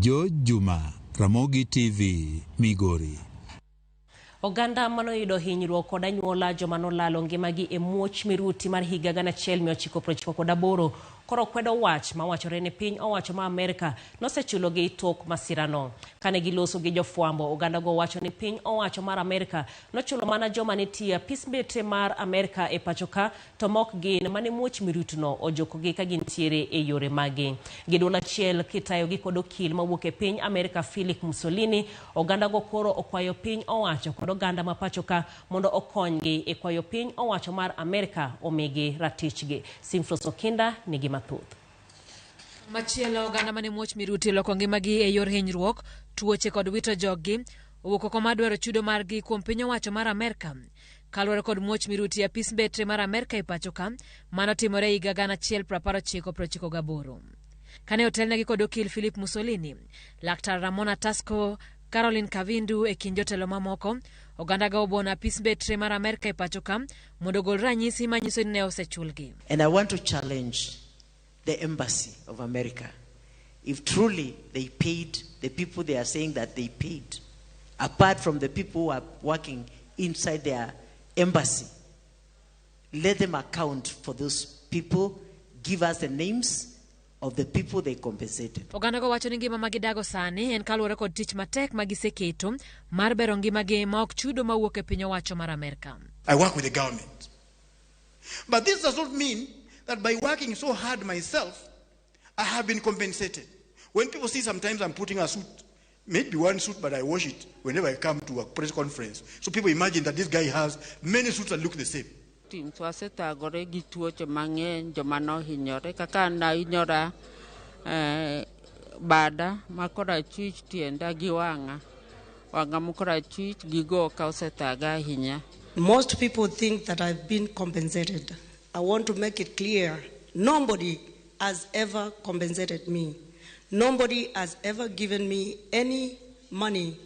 Jo Juma, Ramogi TV, Migori. Oganda manoyudo hinyruok kod anyuola joma nolalo ngimagi e muoch miruti mar higa 1998 koro kwedo wach mawachore ni piny owacho ma Amerika nosechulogi tok masirano. Kane giloso gi jofwambo, oganda go wacho ni piny owacho mar Amerika nochulo mana joma nitie peacemaker mar Amerika e pachoka to mok gin mane muoch mirutino ojokogi ka gintiere e yore magi. Giduol achiel kitayogi kod okil mawuok e piny Amerika Philip Mussolini, oganda go koro okwayo piny owacho kod oganda ma pachoka mondo okonygi e kwayo piny owacho mar Amerika omigi ratichgi. Simfros Okinda nigi mathoth. Machielo oganda mane muoch miruti loko ngimagi e yor hinyruok, tuoche kod wito joggi owuok oko madwaro chudo margi kuom piny owacho mar Amerika. Kaluwore kod muoch miruti peacemaker mar Amerika e pachoka manotimore higa 1998. Kane otelnegi kod okil Philip Mussolini, Laktar Ramona Tasco, Caroline Kavindu e kind jotelo mamoko, oganda ga obona peacemaker mar Amerika e pachoka mondo gol ranyisi manyiso ni ne osechulgi. And I want to challenge the embassy of America. If truly they paid the people they are saying that they paid, apart from the people who are working inside their embassy, let them account for those people, give us the names of the people they compensated. Oganda go wacho ni ngima magidago sani en kaluwore kod tich matek magiseketo mar bero ngimagi ma ok chudo mawuok e piny owacho mar Amerika. I work with the government. But this does not mean that by working so hard myself, I have been compensated. When people see sometimes I'm putting a suit, maybe one suit, but I wash it whenever I come to a press conference. So people imagine that this guy has many suits that look the same. Gore gi tuoche mang'eny joma nohinyore kaka nahinyora bada makora chich tienda gi wanga mokora chich gigo ka osetaga ahinya. Most people think that I've been compensated. I want to make it clear, nobody has ever compensated me. Nobody has ever given me any money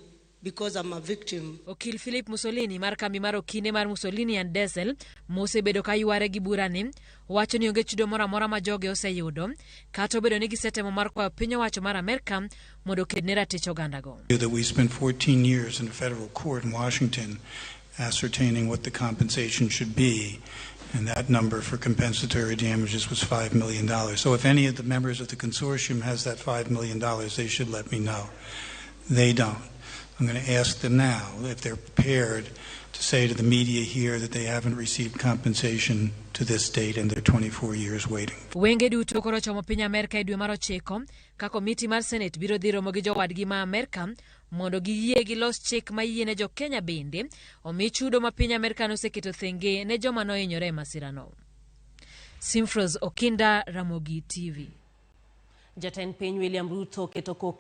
because I'm a victim. Okil Philip Mussolini mar kambi mar okine mar Mussolini and Diesel mosebedo ka yware gi burani wacho ni onge chudo moro amora ma joge oseyudo kata obedo ni gisetemo mar kwayo piny owacho mar Amerika mondo kedne ratich oganda go. That we spent 14 years in a federal court in Washington ascertaining what the compensation should be, and that number for compensatory damages was $5 million. So if any of the members of the consortium has that $5 million, they should let me know. They don't. I'm going to ask them now if they're prepared to say to the media here that they haven't received compensation to this date and they're 24 years waiting. Wenge duto koro chomo piny Amerika e dwe mar 9 ka komiti mar Senate biro dhi romo gi jowadgi ma Amerika mondo giyie gi los chik ma yiene jo Kenya bende omi chudo ma piny Amerika noseketo thenge ne joma nohinyore e masirano. Simfros Okinda, Ramogi TV. Jatend piny William Ruto keto koke